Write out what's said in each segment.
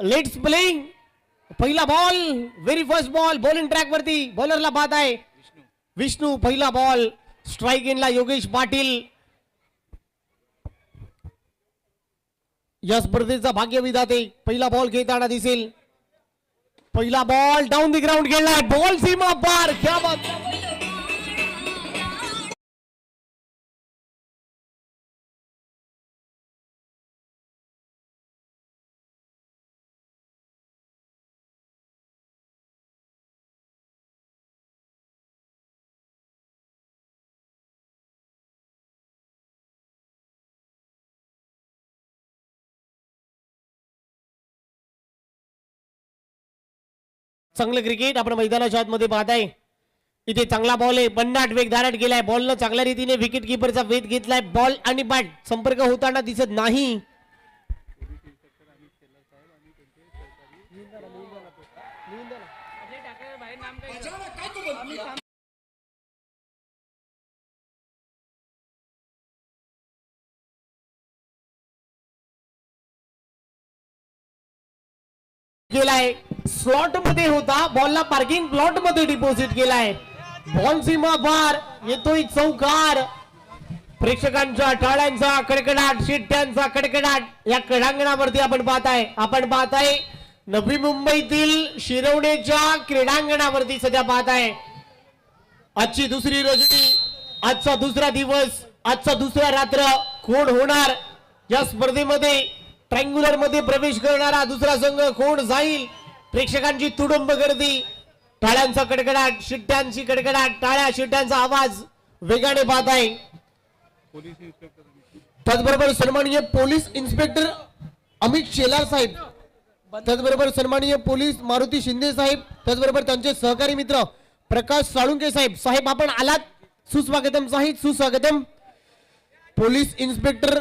Let's playing पहिला ball very first ball bowling track वरती बॉलरला बाद आहे विष्णू पहिला बॉल स्ट्राइक इनला योगेश पाटील या स्पर्धेचा भाग्य विधाते पहिला बॉल घेताना दिसेल पहिला बॉल डाऊन द ग्राउंड खेळलाय बॉल सीमा पार क्या बात चांगलं क्रिकेट आपण मैदानाच्या आतमध्ये पाहताय इथे चांगला बॉल आहे बन्नाट वेग धारट गेलाय बॉलनं चांगल्या रीतीने विकेट किपरचा वेध घेतलाय बॉल आणि बॅट संपर्क होताना दिसत नाही केलाय स्लॉट मध्ये होता बॉलला पार्किंग प्लॉट मध्ये डिपॉझिट केलाय बॉल सीमा पार येतोय चौकार प्रेक्षकांच्या टाळ्यांचा कडकडाट शिट्ट्यांचा कडकडाट या क्रीडांगणावरती आपण पाहताय नवी मुंबईतील शिरवणेच्या क्रीडांगणावरती सध्या पाहताय आजची दुसरी रजनी आजचा दुसरा दिवस आजचा दुसरा रात्र कोण होणार या स्पर्धेमध्ये ट्रायंग्युलर मध्ये प्रवेश करणारा दुसरा संघ कोण जाईल प्रेक्षकांची तुडुंब गर्दी टाळ्यांचा कडकडाट शिट्ट्यांची कडकडाट टाळ्या शिट्ट्यांचा आवाज वेगाने पाहत आहे त्याचबरोबर सन्माननीय पोलीस इन्स्पेक्टर अमित शेलार साहेब त्याचबरोबर सन्माननीय पोलीस मारुती शिंदे साहेब त्याचबरोबर त्यांचे सहकारी मित्र प्रकाश साळुंके साहेब आपण आलात सुस्वागतम सुस्वागतम पोलीस इन्स्पेक्टर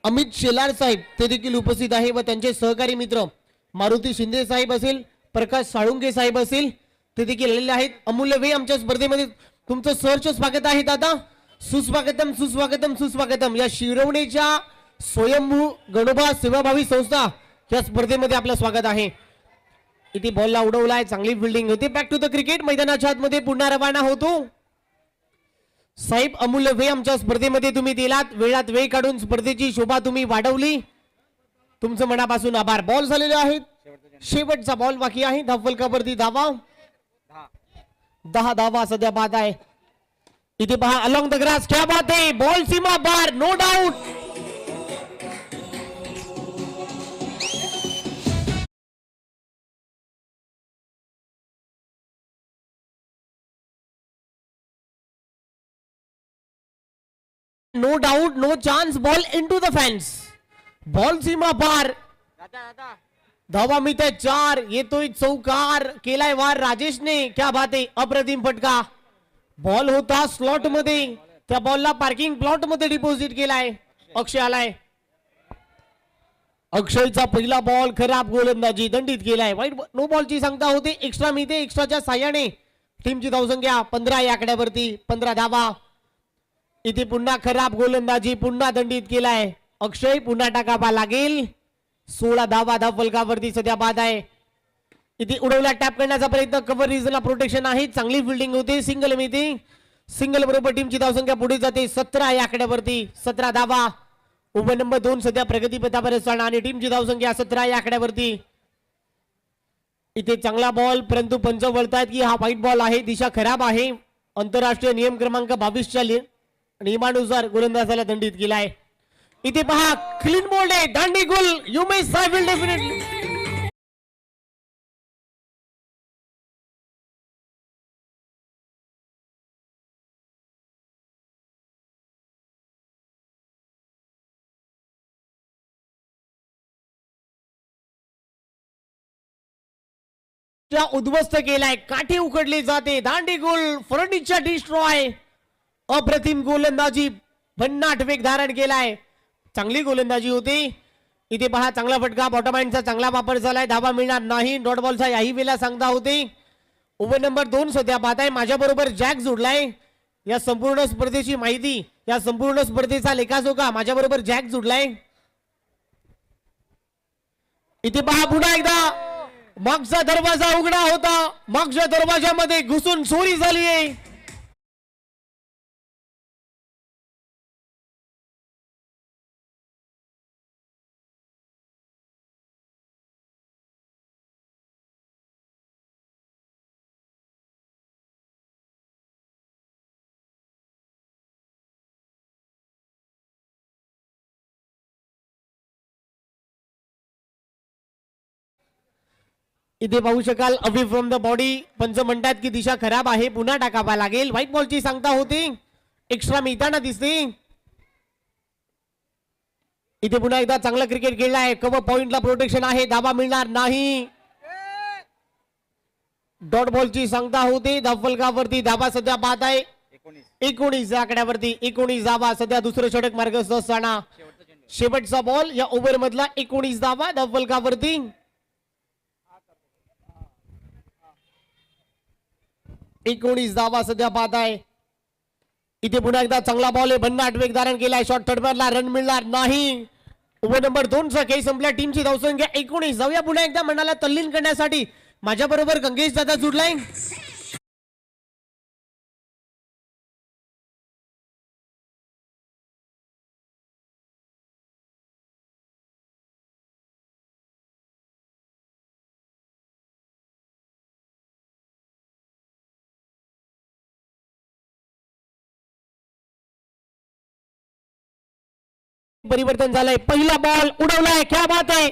अमित शेलार साहेब ते देखील उपस्थित आहे व त्यांचे सहकारी मित्र मारुती शिंदे साहेब असेल प्रकाश साळुंके साहेब असेल ते देखील आलेले आहेत अमूल्य वे आमच्या स्पर्धेमध्ये तुमचं सहर्ष स्वागत आहे दादा सुस्वागतम सुस्वागतम सुस्वागतम या शिरवणेच्या स्वयंभू गणोबा सेवाभावी संस्था या स्पर्धेमध्ये आपलं स्वागत आहे इथे बॉलला उडवलाय चांगली फिल्डिंग होते बॅक टू द क्रिकेट मैदानाच्या आतमध्ये पुन्हा रवाना होतो साहेब अमूल्य वेळ आमच्या स्पर्धेमध्ये तुम्ही दिलात वेळात वेळ काढून स्पर्धेची शोभा तुम्ही वाढवली तुमचं मनापासून आभार बॉल झालेले आहेत शेवटचा बॉल बाकी आहे धावफलकावरती धावा 10 धावा सध्या बाद आहे इथे पहा अलॉंग द ग्रास क्या बात आहे बॉल सीमा पार no doubt no doubt no chance ball into the fans ball सीमा पार धावा मिळते 4 येतोय चौकार केलाय वार राजेशने क्या बात आहे अप्रतिम फटका बॉल होता स्लॉट मध्ये त्या बॉलला पार्किंग प्लॉट मध्ये डिपॉझिट केलाय अक्षय आलाय अक्षयचा पहिला बॉल खराब गोलंदाजी दंडित केलाय वाईट नो बॉलची सांगता होते एक्स्ट्रा मिळते एक्स्ट्राच्या साह्याने टीमची धावसंख्या 15 या आकड्यावरती 15 धावा इथे पुन्हा खराब गोलंदाजी पुन्हा दंडित केलाय अक्षय पुन्हा टाकावा लागेल 16 धावा धावफलकावरती सध्या बाद आहे इथे उडवला टॅप करण्याचा प्रयत्न कव्हर रिजनला प्रोटेक्शन आहे चांगली फिल्डिंग होते सिंगल मिळते सिंगल बरोबर टीमची धावसंख्या पुढे जाते 17 या आकड्यावरती 17 धावा ओव्हर नंबर 2 सध्या प्रगतीपथावर असताना आणि टीमची धावसंख्या 17 या आकड्यावरती इथे चांगला बॉल परंतु पंच बोलतायत की हा व्हाईट बॉल आहे दिशा खराब आहे आंतरराष्ट्रीय नियम क्रमांक 22च्या नियमानुसार गोलंदाजाला दंडित केलाय इथे पहा क्लीन बोल्ड आहे दांडी goal you may Saibal definitely उद्ध्वस्त केलाय काठी उकडली जाते दांडी गोल फर्निचर डिस्ट्रॉय अप्रतिम गोलंदाजी भन्नाट वेग धारण केलाय चांगली गोलंदाजी होती इथे पहा चांगला फटका बॉटम हँडचा चांगला वापर झालाय धावा मिळणार नाही डॉट बॉलचा याही वेळेला सांगता होते ओव्हर नंबर 2 सध्या पाहत आहे माझ्या बरोबर जॅक जोडलाय या संपूर्ण स्पर्धेची माहिती या संपूर्ण स्पर्धेचा लेखाजोखा माझ्या बरोबर जॅक जोडलाय इथे पहा पुन्हा एकदा मागचा दरवाजा उघडा होता, मागच्या दरवाजामध्ये घुसून चोरी झाली आहे. इथे पाहू शकाल अवे फ्रॉम द बॉडी. पंच म्हणतात की दिशा खराब आहे, पुन्हा टाकावा लागेल. व्हाईट बॉलची सांगता होती, एक्स्ट्रा मिळताना दिसते. इथे पुन्हा एकदा चांगला क्रिकेट खेळला आहे. कव्हर पॉइंटला प्रोटेक्शन आहे, धाबा मिळणार नाही. डॉट बॉलची सांगता होती, धावफलकावरती धाबा सध्या बाद आहे 19 आकड्यावरती. 19 धाबा सध्या दुसरं षटक मार्गस्थ असताना शेवटचा बॉल या ओव्हर मधला 19 धाबा धावफलकावरती. 19 धावा सध्या पाहत आहे. इथे पुन्हा एकदा चांगला बॉल आहे, भन्नाट वेग धारण केलाय. शॉर्ट थर्डमधला रन मिळणार नाही. ओव्हर नंबर 2 चा खेळ संपला. टीमची धावसंख्या 19. जाऊया पुन्हा एकदा मनाला तल्लीन करण्यासाठी माझ्या बरोबर गंगेश दादा जुडलाय. परिवर्तन झालंय. पहिला बॉल उडवलाय, क्या बात आहे.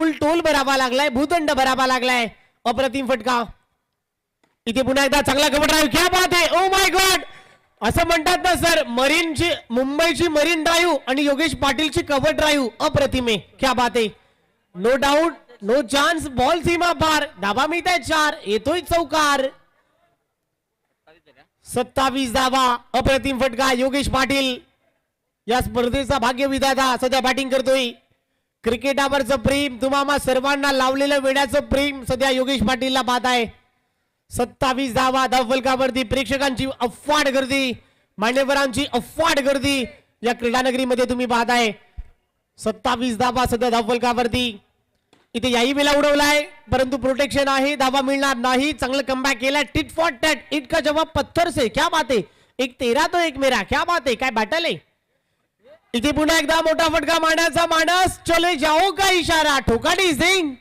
फुल टोल भरावा लागलाय, भूदंड भरावा लागलाय. अप्रतिम फटका. इथे पुन्हा एकदा चांगला कव्हर ड्राईव्ह, क्या बात आहे. ओ माय गॉड, असं म्हणतात ना सर, मरीनची मुंबईची मरीन ड्राईव्ह आणि योगेश पाटीलची कव्हर ड्राईव्ह अप्रतिम आहे, क्या बात आहे. No doubt, no chance. Ball सीमा पार, धाबा मिळत आहे 4. येतोय चौकार. 27 धावा. अप्रतिम फटका. योगेश पाटील या स्पर्धेचा भाग्य विधाता सध्या बॅटिंग करतोय. क्रिकेटावरचं प्रेम, तुम्हाला सर्वांना लावलेलं वेड्याचं प्रेम सध्या योगेश पाटीलला पाहत आहे. 27 धावा धावफलकावरती. प्रेक्षकांची अफाट गर्दी, मान्यवरांची अफाट गर्दी या क्रीडानगरीमध्ये तुम्ही पाहताय. 27 धावा सध्या धावफलकावरती. इथे याही वेळा उडवलाय, परंतु प्रोटेक्शन आहे, धावा मिळणार नाही. चांगलं कमबॅक केलाय. टिट फॉर टॅट, इट का जवाब पत्थर से, क्या बात है. एक तेरा तो एक मेरा, क्या बात है. काय बॅटल आहे. इथे पुन्हा एकदा मोठा फटका मारण्याचा मानस. चले जाओ का इशारा. ठोकाडी सिंग.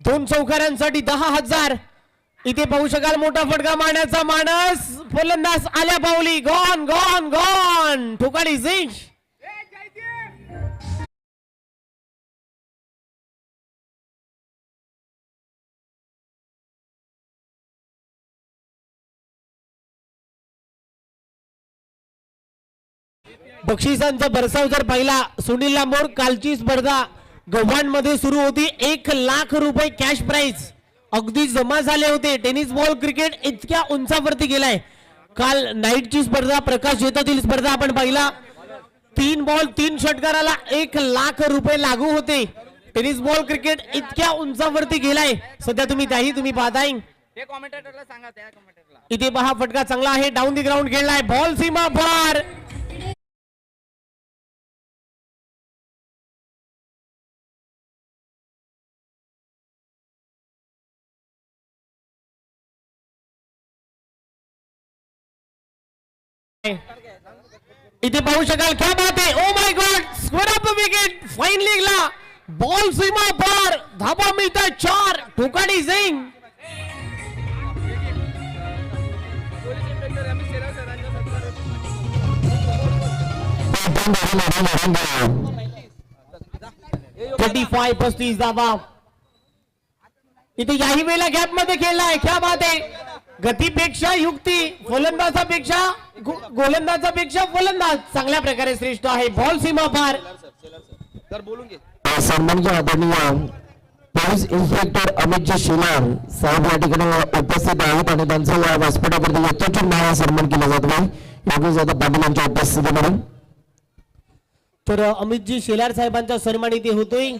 दोन चौकारांसाठी 10,000. इथे पाहू शकाल मोठा फटका मारण्याचा मानस. फलंदाज आल्या पावली. Gone gone gone. ठोकाडी सिंग. बक्षिसांचा भरसाव जर पाहिला, सुनील लांबोर कालची स्पर्धा गव्हाण मध्ये सुरू होती. 1,00,000 रुपये कॅश प्राइज अगदी जमा झाले होते. टेनिस बॉल क्रिकेट इतक्या उंचावरती गेलाय. काल नाईटची स्पर्धा, प्रकाश शेतातील स्पर्धा आपण पाहिला. 3 बॉल 3 षटकाराला 1,00,000 रुपये लागू होते. टेनिस बॉल क्रिकेट इतक्या उंचावरती गेलाय सध्या. तुम्ही पाहताय. इथे पहा फटका चांगला आहे. डाऊन दी ग्राउंड खेळलाय. बॉल सीमा पार. इथे पाहू शकाल, क्या बात है. Oh my God, square of the wicket. Fine लीगला बॉल सीमा पार, धाबा मिळतात 4. ठोकाडी सिंग. $35 35 धाबा. इथे याही वेळेला गॅप मध्ये खेळलाय, क्या बात आहे. गतीपेक्षा युक्ती, फलंदाजापेक्षा गोलंदाजापेक्षा फलंदाज चांगल्या प्रकारे श्रेष्ठ आहे. बॉल सीमा पार. सन्माननीय आदरणीय पोलीस इन्स्पेक्टर अमितजी शेलार साहेब या ठिकाणी उपस्थित आहेत आणि त्यांचा या व्यासपीठावरती यथोचित नाव सन्मान केला जातो आहे योगेश दादा पाटील यांच्या उपस्थितीमध्ये. तर अमितजी शेलार साहेबांचा सन्मान इथे होतोय.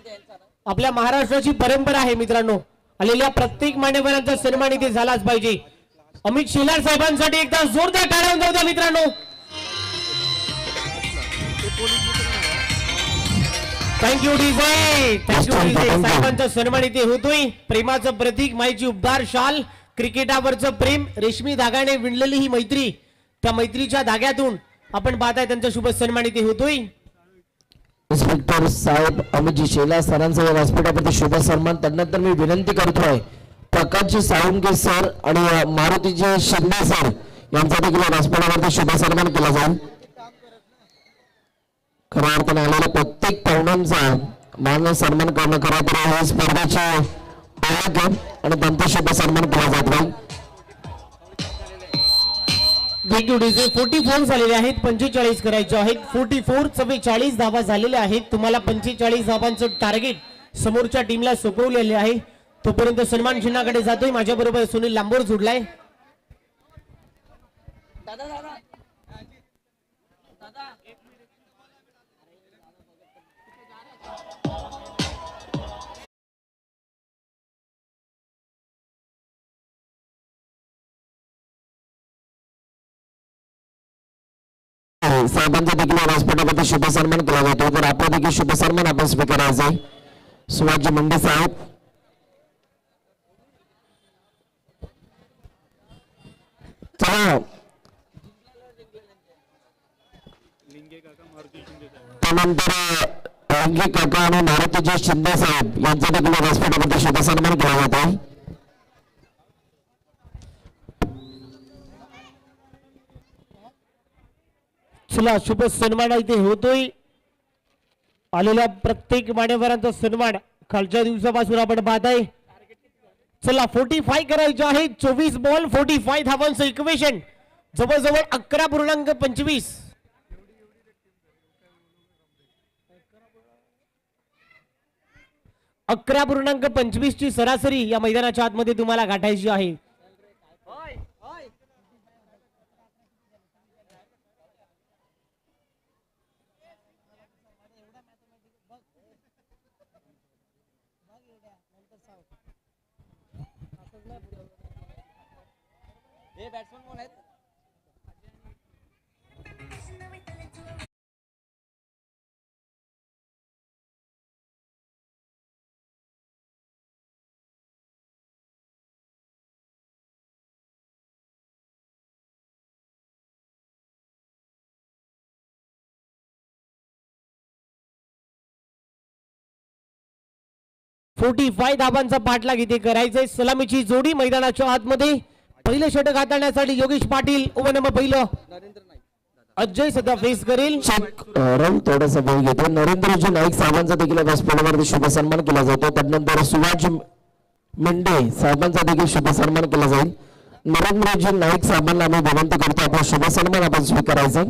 आपल्या महाराष्ट्राची परंपरा आहे मित्रांनो, आलेल्या प्रत्येक मान्यवरांचा सन्मान इथे झालाच पाहिजे. अमित शेलार साहेबांसाठी एकदा जोरदार टाळ्या जाऊ द्या मित्रांनो. Thank you DJ, thank you DJ. साहेबांचा सन्मान इथे होतोय. प्रेमाचं प्रतीक, माईची उबदार शाल, क्रिकेटावरचं प्रेम, रेशमी धागाने विणलेली ही मैत्री, त्या मैत्रीच्या धाग्यातून आपण पाहताय त्यांचा शुभ सन्मान इथे होतोय. इन्स्पेक्टर साहेब अमितजी शेलार सरांचा या व्यासपीठावरती शुभ सन्मान. त्यानंतर मी विनंती करतोय प्रकाशजी साळुंके सर आणि मारुतीजी शिंदे सर यांचा देखील व्यासपीठावरती शुभ सन्मान केला जाईल. खऱ्या अर्थाने आलेल्या प्रत्येक पाहुण्यांचा मान सन्मान करणं खरं तर ही स्पर्धेची ओळख आहे आणि त्यांचा शुभ सन्मान केला जात नाही. Thank you DJ. 44 झालेले आहेत, 45 करायचे आहेत. 44 44 धावा झालेल्या आहेत. तुम्हाला 45 धावांचं टार्गेट समोरच्या टीमला सोपवलेले आहे. तोपर्यंत सन्मान चिन्हाकडे जातोय. माझ्या बरोबर सुनील लांबोर जोडलाय. साहेबांचा देखील व्यासपीठावरती शुभ सन्मान केला जातो. तर आपला देखील शुभ सन्मान आपण स्वीकारायचा आहे. सुभाषजी मुंडे साहेब, चला त्यानंतर लिंगे काका आणि मारुतीजी शिंदे साहेब यांचा देखील व्यासपीठावरती शुभ सन्मान केला जात आहे. चला शुभ सन्मान इथे होतोय. आलेल्या प्रत्येक मान्यवरांचा सन्मान कालच्या दिवसापासून आपण पाहताय. चला 45 करायचे आहे. 24 बॉल 45 धावांचं इक्वेशन, जवळजवळ 11.25. 11.25 ची सरासरी या मैदानाच्या आतमध्ये तुम्हाला गाठायची आहे. बॅट्समन कोण आहेत? .45 धावांचा पाठलाग इथे करायचंय. सलामीची जोडी मैदानाच्या आतमध्ये. पहिले षटक हाताळण्यासाठी योगेश पाटील ओव्हर नंबर पहिलं अजय सध्या फेस करेल. रन थोडासा वेळ घेतो. नरेंद्रजी नाईक साहेबांचा देखील व्यासपीठावरती शुभ सन्मान केला जातो. त्यानंतर सुभाष मेंढे साहेबांचा देखील शुभ सन्मान केला जाईल. नरेंद्रजी नाईक साहेबांना आम्ही विनंती करतो आपला शुभ सन्मान आपण स्वीकारायचा.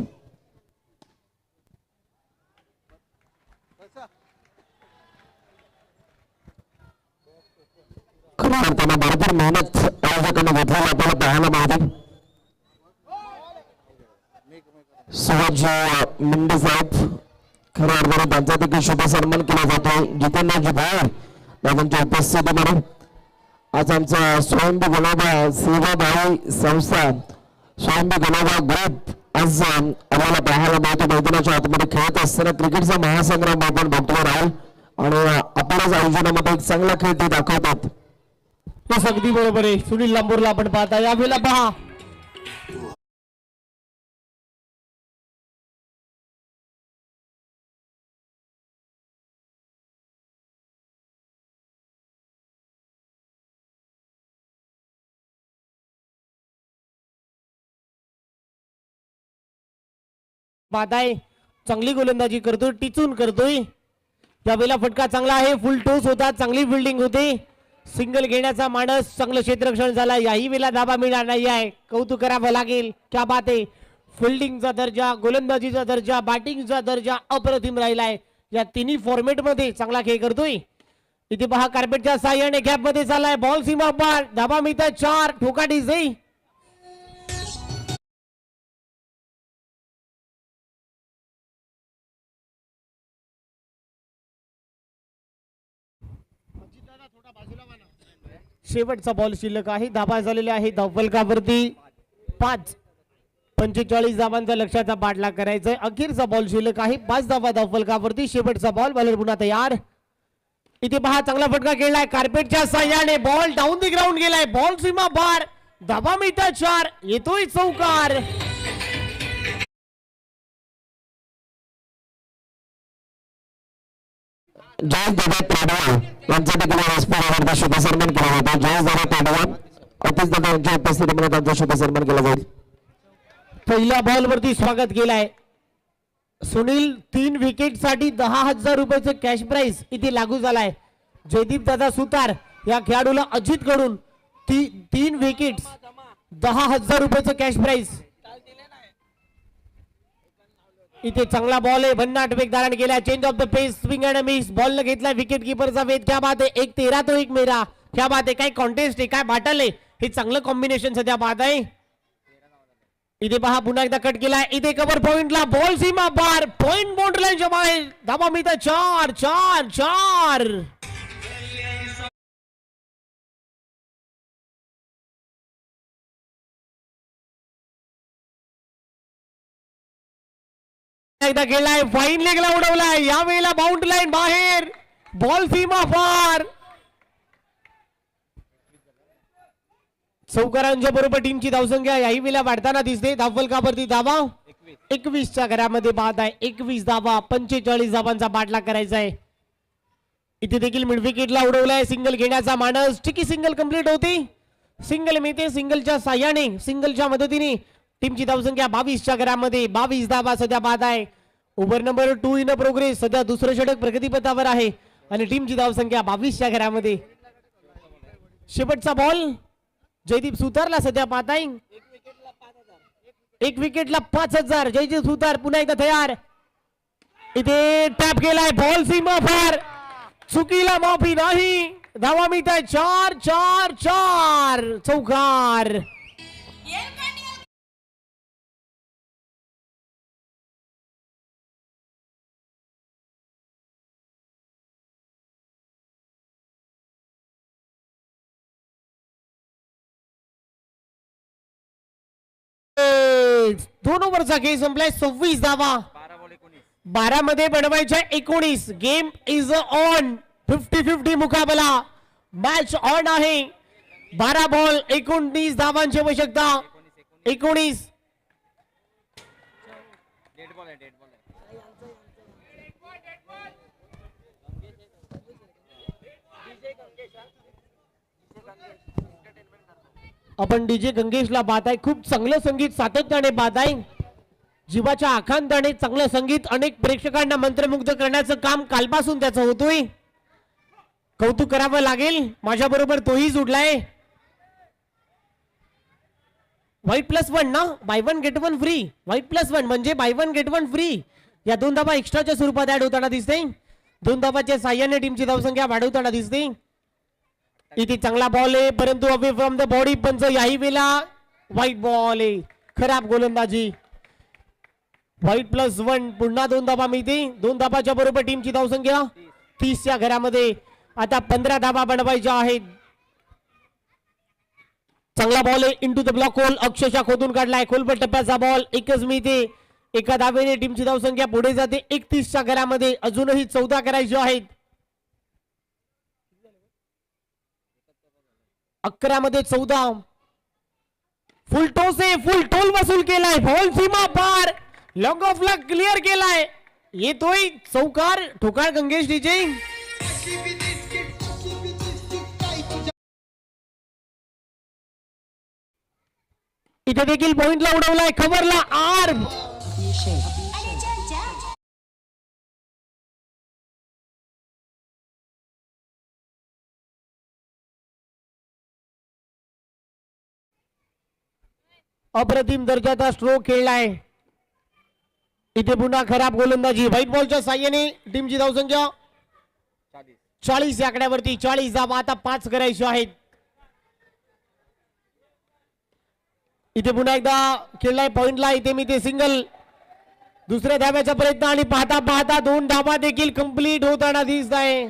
खऱ्या अर्थानं भरपूर मेहनत आयोजकांनी घेतलेली आपल्याला पाहायला मिळते. सुभाष मुंडे साहेब खऱ्या अर्थानं त्यांचा देखील शुभ सन्मान केला जातो. जितेंद्रजी भाई दादांच्या उपस्थितीमध्ये आज आमचा स्वयंभू गुलाबा सेवाभावी संस्था स्वयंभू गुलाबा ग्रुप आज आम्हाला पाहायला मिळतो. मैदानाच्या आतमध्ये खेळत असताना क्रिकेटचा महासंग्राम आपण बघतो राहील आणि आपल्याच आयोजनामध्ये एक चांगला खेळ ते दाखवतात. अगदी बरोबर आहे. सुनील लांबोरला आपण पाहता. यावेळेला पहा पाहताय चांगली गोलंदाजी करतोय, टिचून करतोय. यावेळेला फटका चांगला आहे. फुल टोस होता, चांगली फिल्डिंग होते. सिंगल घेण्याचा मानस, चांगलं क्षेत्ररक्षण झाला. याही वेळेला धाबा मिळणार नाही आहे, कौतुक करावं लागेल. क्या बात आहे. फिल्डिंगचा दर्जा, गोलंदाजीचा दर्जा, बॅटिंगचा दर्जा अप्रतिम राहिलाय. या तिन्ही फॉर्मेट मध्ये चांगला खेळ करतोय. इथे पहा कार्पेटच्या साह्याने गॅप मध्ये चाललाय, बॉल सीमा पार, धाबा मिळतात 4, ठोका डिझे. शेवटचा बॉल शिल्लक आहे, धाबा झालेले आहे धावफलकावरती 5. 45 धावांचा लक्ष्याचा पाठलाग करायचा आहे. अखेरचा बॉल शिल्लक आहे, 5 धावा धावफलकावरती. शेवटचा बॉल, बॉलर पुन्हा तयार. इथे पहा चांगला फटका खेळलाय कार्पेटच्या साह्याने, बॉल डाऊन द ग्राउंड गेलाय, बॉल सीमा पार, धाबा मिळतात 4, येतोय चौकार. जयेश दादा ताडवा यांचा देखील व्यासपीठावरती शुभ सन्मान केला जातो. जयेश दादा ताडवा, अतिश दादा यांच्या उपस्थितीमध्ये त्यांचा शुभ सन्मान केला जाईल. पहिल्या बॉल वरती स्वागत केलाय सुनील. 3 विकेट साठी 10,000 रुपयाचं कॅश प्राइस इथे लागू झालाय. जयदीप दादा सुतार या खेळाडूला अजित कडून 3 विकेट्स 10,000 रुपयाचं कॅश प्राइस. इथे चांगला बॉल आहे, भन्नाट वेगदाराने केला. Change of the pace, swing and miss. Ball न घेतला विकेट कीपरचा वेध. क्या बात आहे. 1-13 तो 1 मेरा. क्या बात आहे. काय कॉन्टेस्ट आहे, काय बाटल आहे. हे चांगलं कॉम्बिनेशन सध्या पाहत आहे. इथे पहा पुन्हा एकदा कट केलाय. इथे कव्हर पॉइंटला बॉल सीमा पार, पॉइंट बाउंड्री लाईनच्या बाहेर, धाबा मिळतात 4. एकदा खेळलाय, फाईन लेगला उडवलाय. या वेळेला बाउंड्री लाईन बाहेर, बॉल सीमा पार. चौकारांच्या बरोबर टीमची धावसंख्या याही वेळेला वाढताना दिसते. धावफलकावरती धावा 21च्या घरामध्ये बाद आहे. 21 धावा, 45 धावांचा पाठलाग करायचा आहे. इथे देखील मिड विकेटला उडवलाय. सिंगल घेण्याचा मानस, ठिकी सिंगल कंप्लीट होती. सिंगल मिळते, सिंगलच्या साह्याने, सिंगलच्या मदतीने टीमची धावसंख्या 22च्या घरामध्ये 22 धावा सध्या बाद आहे. Over number 2 in progress. सध्या दुसरं षटक प्रगतीपथावर आहे आणि टीमची धावसंख्या 22च्या घरामध्ये. शेवटचा बॉल जयदीप सुतारला सध्या पाहताय. 1 विकेटला 5,000. जयदीप सुतार पुन्हा एकदा तयार. इथे टॅप केलाय, बॉल सीमा पार, चुकीला माफी नाही. धावा मिळताय 4. चौकार. दोन ओव्हरचा खेळ संपलाय. 26 धावा, 12 मध्ये बनवायच्या 19. Game is on. 50-50 मुकाबला, मॅच ऑन आहे. 12 बॉल 19 धावांची आवश्यकता. 19. आपण डीजे गंगेशला पाहत आहे. खूप चांगलं संगीत सातत्याने पाहत आहे. जीवाच्या आखांताने चांगलं संगीत अनेक प्रेक्षकांना मंत्रमुग्ध करण्याचं काम कालपासून त्याचं होतोय. कौतुक करावं लागेल. माझ्या बरोबर तोही जुडलाय. व्हाईट +1 ना, बाय 1 गेट 1 फ्री. व्हाईट +1 म्हणजे बाय 1 गेट 1 फ्री. या 2 धावा एक्स्ट्राच्या स्वरूपात ऍड होताना दिसते. 2 धावाच्या साह्याने टीमची धावसंख्या वाढवताना दिसते. इथे चांगला बॉल आहे परंतु अवे फ्रॉम द बॉडी पंच. याही वेळेला व्हाईट बॉल आहे. खराब गोलंदाजी. व्हाईट +1. पुन्हा 2 धावा मिळते. 2 धावाच्या बरोबर टीमची धावसंख्या 30च्या घरामध्ये. आता 15 धावा बनवायच्या आहेत. चांगला बॉल आहे, इंटू द ब्लॉक होल. अक्षरशः खोदून काढलाय. खोलवर टप्प्याचा बॉल, एकच मिळते. एका धावेने टीमची धावसंख्या पुढे जाते 31च्या घरामध्ये. अजूनही 14 करायचे आहेत. 11 मध्ये 14. फुल टॉस आहे, फुल टोल वसूल केलाय. बॉल सीमा पार, लॉंग ऑफ ला क्लिअर केलाय. येतोय चौकार. ठोकार गंगेश डीजे. इथे देखील पॉइंटला उडवलाय. खबरला आर्म. अप्रतिम दर्जाचा स्ट्रोक खेळलाय. इथे पुन्हा खराब गोलंदाजी. व्हाईट बॉलच्या साह्याने टीमची धावसंख्या 40 या आकड्यावरती. 40 धावा आता 5 करायचे आहेत. इथे पुन्हा एकदा खेळलाय पॉइंटला. इथे मी ते सिंगल. दुसऱ्या धाव्याचा प्रयत्न आणि पाहता पाहता 2 धावा देखील कंप्लीट होताना दिसत आहे.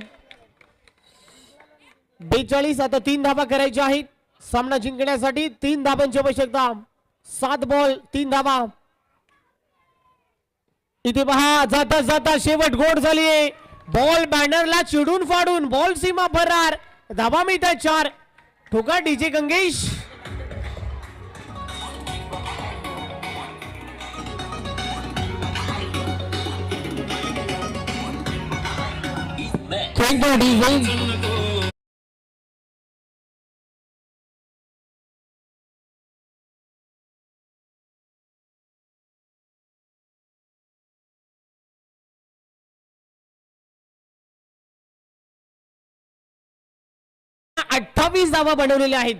42 आता 3 धावा करायच्या आहेत सामना जिंकण्यासाठी. 3 धावांची आवश्यकता. 7 बॉल 3 धावा. इथे पहा जाता जाता शेवट गोड झालीये. बॉल बॅनरला चिडून फाडून बॉल सीमा फरार. धावा मिळतात 4. ठोका DJ Gangesh. Thank you DJ. अठ्ठावीस धावा बनवलेल्या आहेत.